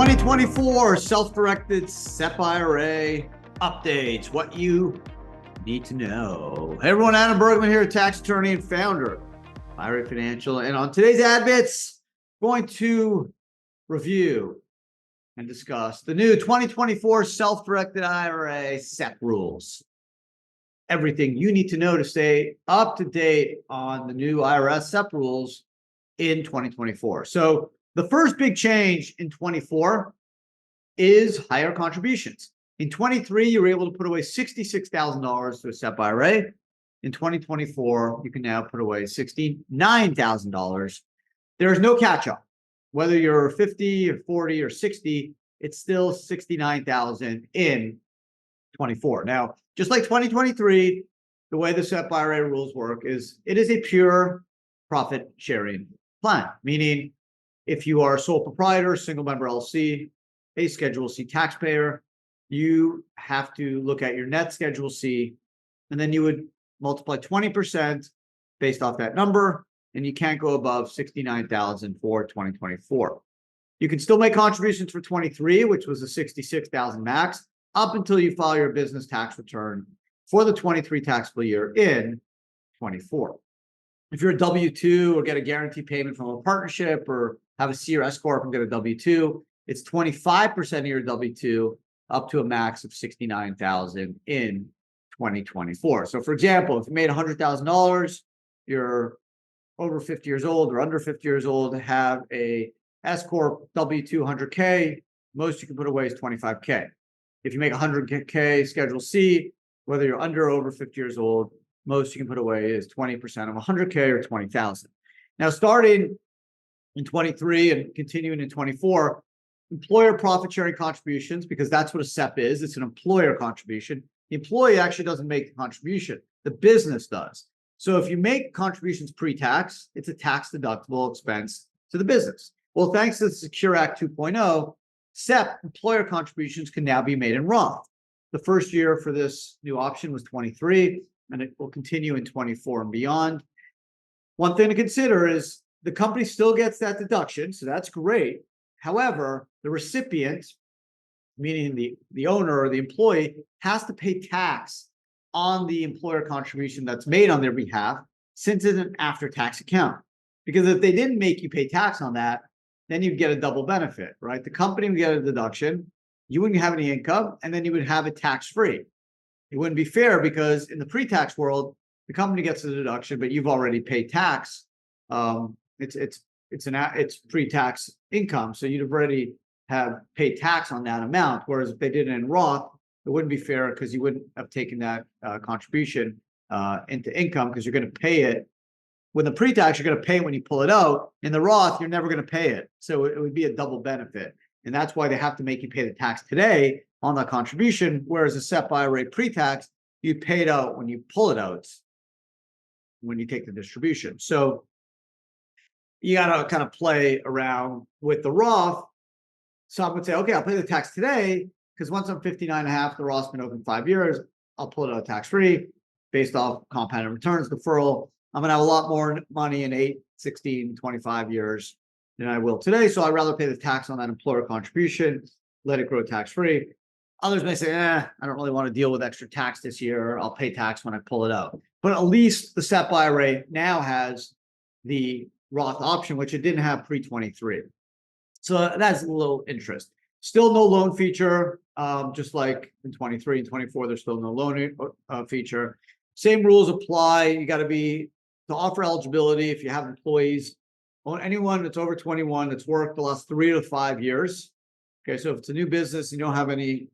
2024 Self-Directed SEP IRA updates, what you need to know. Hey everyone, Adam Bergman here, tax attorney and founder of IRA Financial. And on today's AdBits, going to review and discuss the new 2024 Self-Directed IRA SEP rules. Everything you need to know to stay up to date on the new IRS SEP rules in 2024. So the first big change in 24 is higher contributions. In 23, you were able to put away $66,000 to a SEP IRA. In 2024, you can now put away $69,000. There is no catch-up. Whether you're 50 or 40 or 60, it's still $69,000 in 24. Now, just like 2023, the way the SEP IRA rules work is it is a pure profit sharing plan, meaning if you are a sole proprietor, single member LLC, a Schedule C taxpayer, you have to look at your net Schedule C, and then you would multiply 20% based off that number, and you can't go above $69,000 for 2024. You can still make contributions for 23, which was a $66,000 max, up until you file your business tax return for the 23 taxable year in 24. If you're a W-2 or get a guarantee payment from a partnership or have a C or S Corp and get a W-2, it's 25% of your W-2 up to a max of $69,000 in 2024. So for example, if you made $100,000, you're over 50 years old or under 50 years old, have a S Corp W-2 100K, most you can put away is 25K. If you make 100K Schedule C, whether you're under or over 50 years old, most you can put away is 20% of 100K or 20,000. Now, starting in 23 and continuing in 24, employer profit sharing contributions, because that's what a SEP is, it's an employer contribution. The employee actually doesn't make the contribution, the business does. So if you make contributions pre-tax, it's a tax deductible expense to the business. Well, thanks to the Secure Act 2.0, SEP employer contributions can now be made in Roth. The first year for this new option was 23, and it will continue in 24 and beyond. One thing to consider is the company still gets that deduction, so that's great. However, the recipient, meaning the owner or the employee, has to pay tax on the employer contribution that's made on their behalf, since it's an after-tax account. Because if they didn't make you pay tax on that, then you'd get a double benefit, right? The company would get a deduction, you wouldn't have any income, and then you would have it tax-free. It wouldn't be fair because in the pre-tax world, the company gets a deduction, but you've already paid tax. It's pre-tax income, so you'd already have paid tax on that amount. Whereas if they did it in Roth, it wouldn't be fair because you wouldn't have taken that contribution into income, because you're going to pay it. When the pre-tax, you're going to pay it when you pull it out. In the Roth, you're never going to pay it, so it would be a double benefit, and that's why they have to make you pay the tax today on that contribution. Whereas a SEP IRA pre-tax, you pay it out when you pull it out, when you take the distribution. So you got to kind of play around with the Roth. Some would say, okay, I'll pay the tax today because once I'm 59 and a half, the Roth's been open 5 years, I'll pull it out tax-free based off compounded returns deferral. I'm going to have a lot more money in 8, 16, 25 years than I will today. So I'd rather pay the tax on that employer contribution, let it grow tax-free. Others may say, I don't really want to deal with extra tax this year. I'll pay tax when I pull it out. But at least the SEP IRA now has the Roth option, which it didn't have pre-23. So that's a little interest. Still no loan feature, just like in 23 and 24, there's still no loan feature. Same rules apply. You got to be to offer eligibility if you have employees. Anyone that's over 21 that's worked the last 3 to 5 years. Okay, so if it's a new business and you don't have any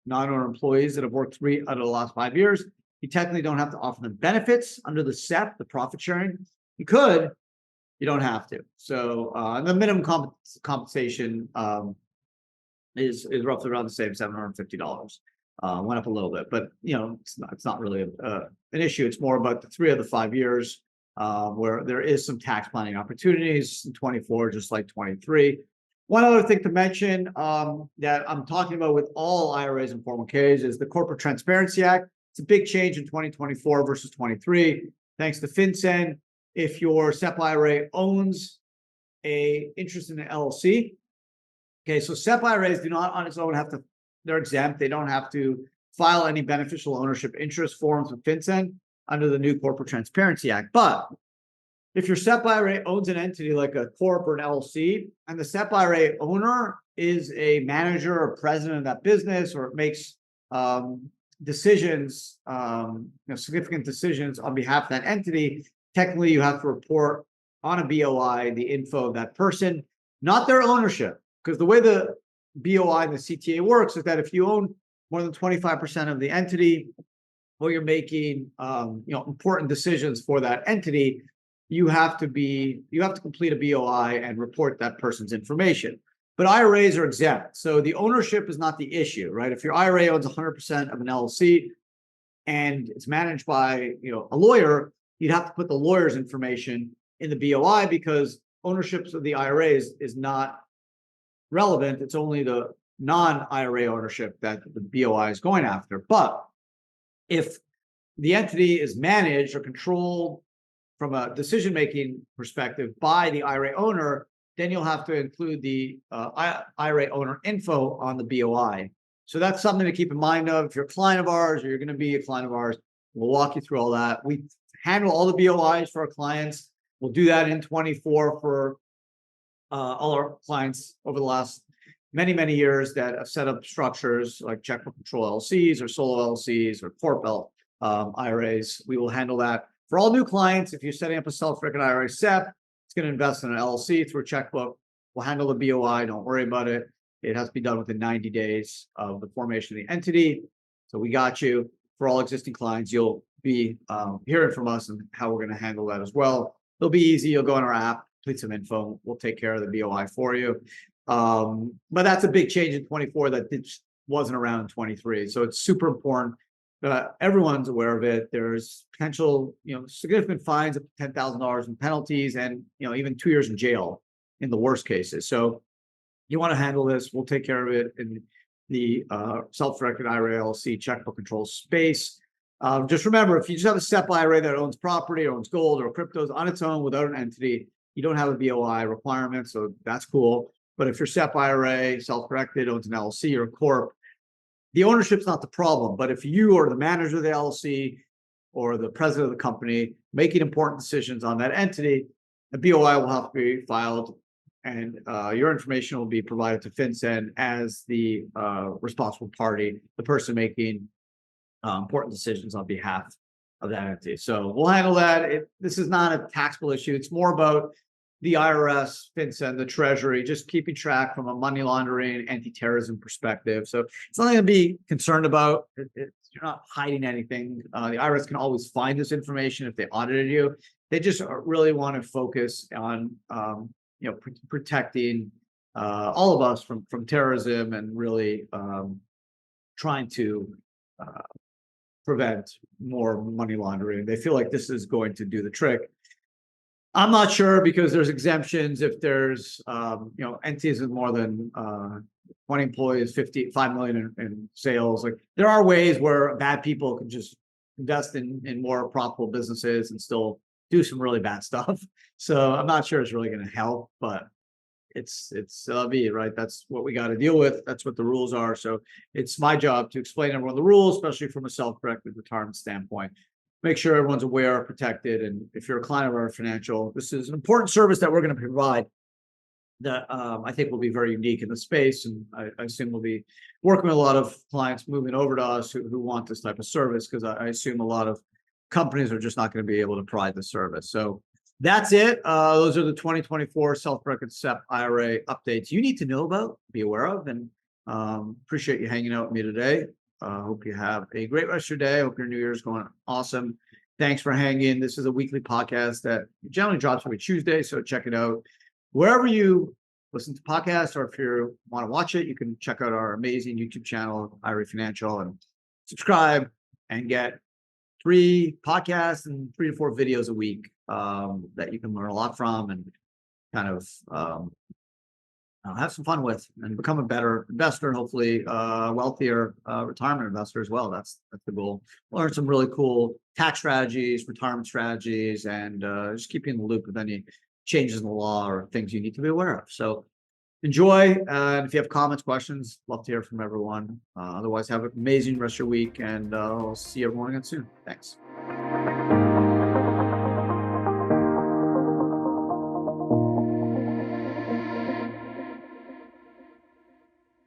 non-owner employees that have worked 3 out of the last 5 years, you technically don't have to offer them benefits under the SEP, the profit sharing. You could, you don't have to. So the minimum compensation is roughly around the same, $750. Went up a little bit, but it's not really an issue. It's more about the 3 of the 5 years where there is some tax planning opportunities in 24, just like 23. One other thing to mention that I'm talking about with all IRAs and 401ks is the Corporate Transparency Act. It's a big change in 2024 versus 23. Thanks to FinCEN, if your SEP IRA owns a interest in an LLC, Okay, so SEP IRAs do not on its own have to, they're exempt. They don't have to file any beneficial ownership interest forms with FinCEN under the new Corporate Transparency Act. But if your SEP IRA owns an entity like a corp or an LLC, and the SEP IRA owner is a manager or president of that business, or it makes decisions, significant decisions on behalf of that entity, technically you have to report on a BOI the info of that person, not their ownership. Because the way the BOI and the CTA works is that if you own more than 25% of the entity, or you're making important decisions for that entity, you have to complete a BOI and report that person's information. But IRAs are exempt, so the ownership is not the issue, right? If your IRA owns 100% of an LLC and it's managed by a lawyer, you'd have to put the lawyer's information in the BOI because ownership of the IRA is not relevant. It's only the non-IRA ownership that the BOI is going after. But if the entity is managed or controlled from a decision-making perspective by the IRA owner, then you'll have to include the IRA owner info on the BOI. So that's something to keep in mind of. If you're a client of ours or you're going to be a client of ours, we'll walk you through all that. We handle all the BOIs for our clients. We'll do that in 24 for all our clients over the last many, many years that have set up structures like checkbook control LLCs or solo LLCs or corp IRAs. We will handle that. For all new clients, if you're setting up a self-directed IRA SEP, it's going to invest in an LLC through a checkbook. We'll handle the BOI. Don't worry about it. It has to be done within 90 days of the formation of the entity. So we got you. For all existing clients, you'll be hearing from us and how we're going to handle that as well. It'll be easy. You'll go on our app, complete some info. We'll take care of the BOI for you. But that's a big change in 24 that wasn't around in 23. So it's super important. Everyone's aware of it. There's potential, significant fines of $10,000 in penalties and, even 2 years in jail in the worst cases. So you want to handle this. We'll take care of it in the self-directed IRA LLC checkbook control space. Just remember, if you just have a SEP IRA that owns property or owns gold or cryptos on its own without an entity, you don't have a BOI requirement. So that's cool. But if your SEP IRA, self-directed, owns an LLC or a corp, the ownership's not the problem. But if you are the manager of the LLC or the president of the company making important decisions on that entity, the BOI will have to be filed and your information will be provided to FinCEN as the responsible party, the person making important decisions on behalf of that entity. So we'll handle that. This is not a taxable issue. It's more about the IRS, FinCEN, the Treasury, just keeping track from a money laundering, anti-terrorism perspective. So it's nothing to be concerned about. You're not hiding anything. The IRS can always find this information if they audited you. They just really want to focus on, protecting all of us from terrorism and really trying to prevent more money laundering. They feel like this is going to do the trick. I'm not sure because there's exemptions if there's, entities with more than 20 employees, 5 million in sales. Like there are ways where bad people can just invest in more profitable businesses and still do some really bad stuff. So I'm not sure it's really going to help, but it's right. That's what we got to deal with. That's what the rules are. So it's my job to explain everyone the rules, especially from a self-directed retirement standpoint. Make sure everyone's aware, protected, and if you're a client of IRA Financial, this is an important service that we're going to provide that I think will be very unique in the space, and I assume we'll be working with a lot of clients moving over to us who want this type of service because I assume a lot of companies are just not going to be able to provide the service. So that's it. Those are the 2024 self-directed SEP IRA updates you need to know about, be aware of, and appreciate you hanging out with me today. Hope you have a great rest of your day. Hope your New Year's going awesome. Thanks for hanging. This is a weekly podcast that generally drops every Tuesday, so check it out. Wherever you listen to podcasts, or if you want to watch it, you can check out our amazing YouTube channel, IRA Financial, and subscribe and get 3 podcasts and 3 to 4 videos a week that you can learn a lot from and kind of have some fun with and become a better investor and hopefully wealthier retirement investor as well. That's the goal. Learn some really cool tax strategies, retirement strategies, and just keep you in the loop of any changes in the law or things you need to be aware of. So enjoy. And if you have comments, questions, love to hear from everyone. Otherwise, have an amazing rest of your week, and I'll see everyone again soon. Thanks.